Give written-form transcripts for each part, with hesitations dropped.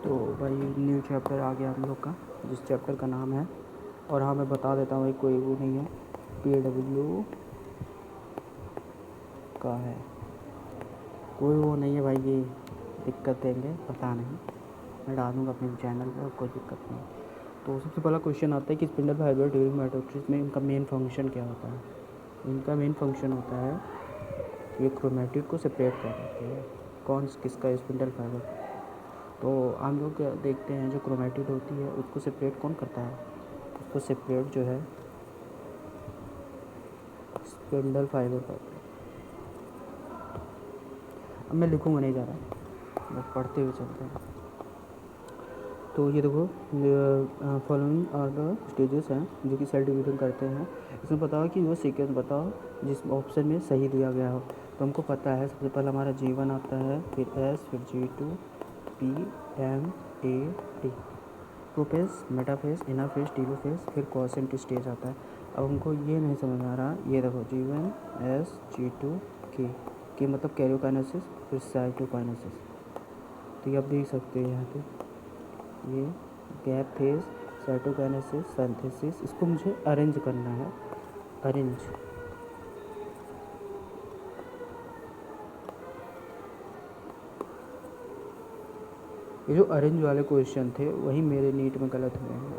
तो भाई new chapter आ गया हम लोग का, जिस चैप्टर का नाम है, और हाँ मैं बता देता हूँ भाई, कोई वो नहीं है, PW का है, कोई वो नहीं है भाई, ये दिक्कत देंगे पता नहीं, मैं डाल दूँगा अपने चैनल पर, कोई दिक्कत नहीं। तो सबसे पहला क्वेश्चन आता है कि स्पिंडल फाइबर ड्यूरिंग माइटोसिस में इनका मेन फंक्शन क्या होता है। इनका मेन फंक्शन होता है ये क्रोमेटिड को सेपरेट कर देते हैं। कौन किसका, स्पिंडल फाइबर। तो हम लोग देखते हैं जो क्रोमेटिड होती है उसको सेपरेट कौन करता है, उसको सेपरेट जो है स्पिंडल फाइबर करता है। अब मैं लिखूँगा नहीं जा रहा, बस पढ़ते हुए चलते हैं। तो ये देखो, फॉलोइंग आर द स्टेजेस हैं जो कि सेल डिवीजन करते हैं। इसमें बताओ कि वो सीक्वेंस बताओ जिस ऑप्शन में सही दिया गया हो। तो हमको पता है सबसे पहले हमारा G1 आता है, फिर S, फिर G2, P, M, A, T, prophase, metaphase, anaphase, telophase, फिर क्वासेंट स्टेज आता है। अब हमको ये नहीं समझ आ रहा, ये देखो G1, S, G2, K मतलब कैरियोकाइनेसिस, फिर साइटोकाइनेसिस। तो ये आप देख सकते हैं यहाँ पे, ये गैप फेज, साइटोकाइनेसिस, सिंथेसिस, इसको मुझे अरेंज करना है, अरेंज। ये जो अरेंज वाले क्वेश्चन थे वही मेरे नीट में गलत हुए हैं।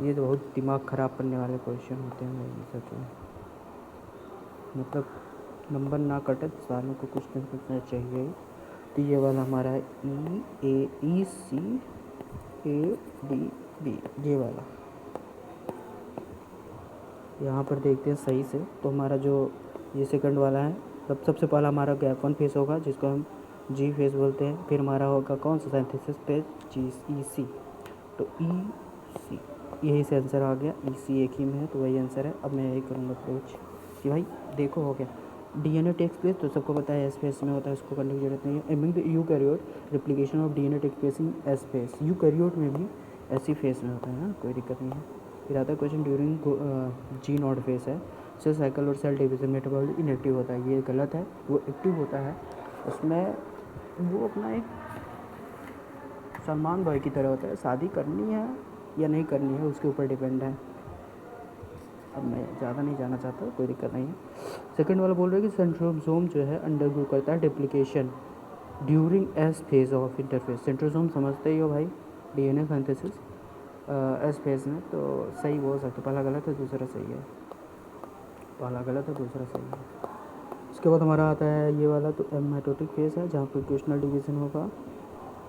ये तो बहुत दिमाग ख़राब करने वाले क्वेश्चन होते हैं भाई सच में, मतलब नंबर ना कटे तो सालों को कुछ ना कुछ चाहिए। तो ये वाला हमारा है EAECADB, ये वाला। यहाँ पर देखते हैं सही से, तो हमारा जो ये सेकंड वाला है, तब सबसे पहला हमारा गैप वन फेस होगा जिसको हम G फेस बोलते हैं। फिर हमारा होगा कौन सा, सिंथेसिस फेज, EC। तो EC यही से आंसर आ गया, EC एक ही में है तो वही आंसर है। अब मैं यही करूँगा अप्रोच कि भाई देखो हो गया, DNA टेक्स प्लेस तो सबको पता है एस फेस में होता है, इसको करने की जरूरत नहीं है। Among the eukaryote replication of DNA takes place in S phase, eukaryote में भी ऐसी फेस में होता है ना, कोई दिक्कत नहीं है। फिर आता है क्वेश्चन ड्यूरिंग G0 फेस है, सेल साइकिल और सेल डिवीजन मेटाबॉलिज्म इनएक्टिव होता है, ये गलत है, वो एक्टिव होता है। उसमें वो अपना एक सलमान भाई की तरह होता है, शादी करनी है या नहीं करनी है उसके ऊपर डिपेंड है। अब मैं ज़्यादा नहीं जाना चाहता, कोई दिक्कत नहीं है। सेकंड वाला बोल रहे हैं कि सेंट्रोसोम जो है अंडरगो करता है duplication during S phase of interphase. Centrosome समझते ही हो भाई, DNA सिंथेसिस एस फेज में, तो सही बोल सकते, पहला गलत है दूसरा सही है, पहला गलत है दूसरा सही है। उसके बाद हमारा आता है ये वाला, तो माइटोटिक फेज है जहाँ पर क्वेश्चनल डिवीजन होगा।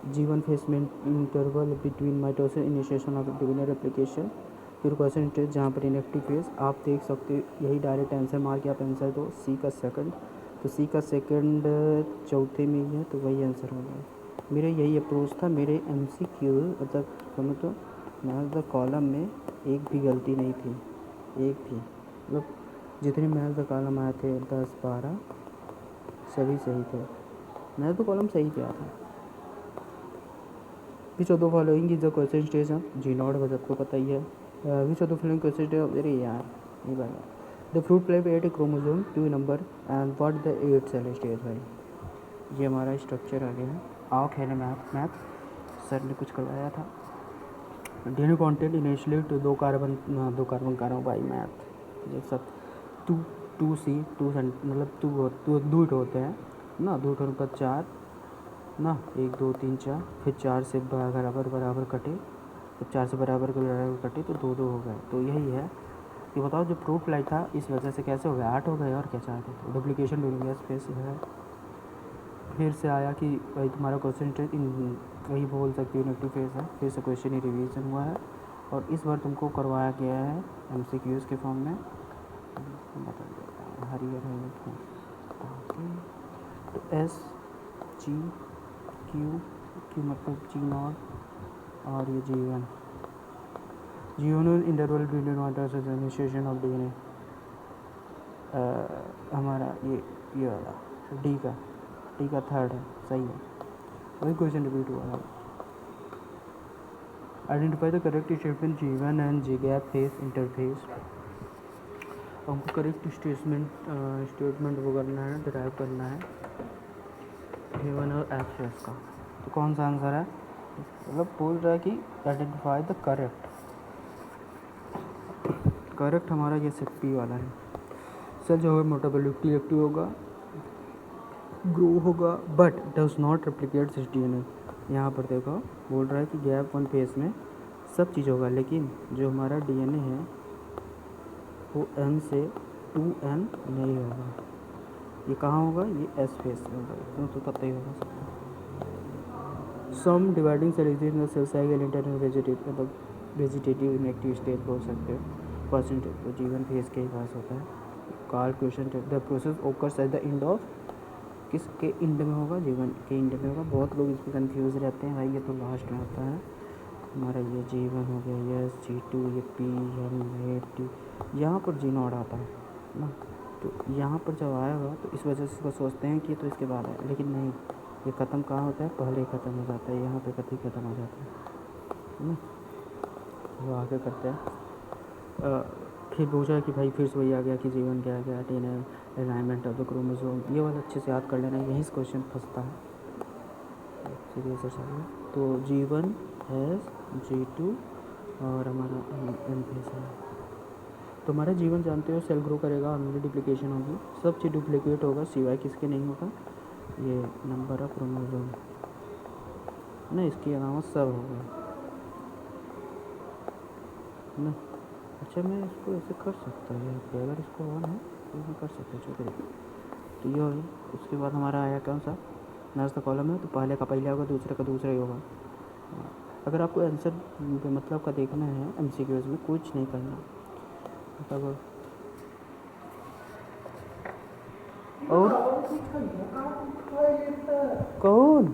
G1 फेज में interval between mitosis initiation of DNA replication. फिर क्वेश्चन स्टेज जहाँ पर इनएक्टिव फेज, आप देख सकते हो यही डायरेक्ट आंसर मार के आप आंसर दो, सी का सेकंड। तो सी का सेकंड चौथे में ही है तो वही आंसर होगा। मेरा यही अप्रोच था, मेरे MCQ मतलब समझ तो मैथ द कॉलम में एक भी गलती नहीं थी, एक भी, मतलब जितने मैथ द कॉलम आए थे 10-12 सभी सही थे, मैथ द कॉलम सही क्या था। Which of the following is the question stage है, G0 बस आपको पता ही है। Which of the following question stage, अरे यार नहीं भाई, the fruit fly 8 chromosome 2 number and what the 8 cell stage. भाई ये हमारा स्ट्रक्चर आ गया है। आओ खेले मैथ सर ने कुछ करवाया था। DNA कॉन्टेंट इनिशियली टू दो कार्बन का रहा हूँ भाई, मैथ ये सब टू सी टू मतलब दो होते हैं ना, दो का 4 ना, 1 2 3 4, फिर 4 से बराबर बराबर कटे, जब 4 से बराबर कटे तो 2 2 हो गए। तो यही है, ये बताओ जो फ्रूट फ्लाई था इस वजह से कैसे हो गया, 8 हो गए और क्या चाहते थे। डुप्लीकेशन ड्यूरिंग एस फेस है। फिर से आया कि भाई तुम्हारा क्वेश्चन वही बोल सकती हो इनएक्टिव फेस है, फिर से क्वेश्चन ही रिवीजन हुआ है और इस बार तुमको करवाया गया है MCQs के फॉर्म में। बता देता हूँ, हरियर है तो SGQ मतलब G0 और ये G1 interval between mitosis initiation of DNA। हमारा ये वाला डी का थर्ड है, सही है, वही क्वेश्चन रिपीट हुआ है। Identify the correct statement G1 and G gap face interface. हमको करेक्ट स्टेटमेंट वो करना है, डिराइव करना है G1 और F फेस का। तो कौन सा आंसर है, मतलब बोल रहा है कि आइडेंटिफाई द करेक्ट हमारा ये पी वाला है। सेल जो होगा मेटाबॉलिकली एक्टिव होगा, ग्रो होगा, but does not replicate this DNA. यहाँ पर देखो बोल रहा है कि गैप 1 फेज में सब चीज़ होगा, लेकिन जो हमारा डीएनए है वो N से 2N नहीं होगा। ये कहाँ होगा? ये S फेज में होगा, इतना तो पता ही होगा सबको। Some dividing cell exist in the cell cycle internal vegetative inactive stage बोल सकते हो। परसेंटेज तो जीवन फेज के ही पास होता है। कार्ल question the process occurs at the end of, किसके एंड में होगा? जीवन के एंड में होगा। बहुत लोग इसमें कंफ्यूज रहते हैं भाई, ये तो लास्ट में होता है हमारा। ये G1 हो गया, ये G2, ये P, M, T, यहाँ पर G नॉट आता है ना, तो यहाँ पर जब आएगा तो इस वजह से इसको सोचते हैं कि तो इसके बाद है, लेकिन नहीं, ये ख़त्म कहाँ होता है? पहले ही ख़त्म हो जाता है, यहाँ पे कभी ख़त्म हो जाता है ना। वो आगे करते हैं। फिर पूछा कि भाई फिर से वही आ गया कि जीवन क्या है, कैरेटिन है, अलाइनमेंट ऑफ द क्रोमोसोम, ये वाला अच्छे से याद कर लेना, यही क्वेश्चन फंसता है सीरियस है। तो G1 S, G2 और हमारा M फेस है। तो हमारा जीवन जानते हो सेल ग्रो करेगा, मल्टीप्लिकेशन होगी, सब चीज़ डुप्लीकेट होगा, सिवाय किसके नहीं होगा? ये नंबर ऑफ क्रोमोसोम ना, इसके अलावा सब होगा ना। अच्छा मैं इसको ऐसे कर सकता है कि अगर इसको ऑन है तो मैं कर सकता हूँ चौधरी। तो ये है। उसके बाद हमारा आया कौन सा? नेक्स्ट कॉलम है, तो पहले का पहले होगा, दूसरे का दूसरा ही होगा। अगर आपको आंसर मतलब का देखना है MCQs में, कुछ नहीं करना मतलब। और कौन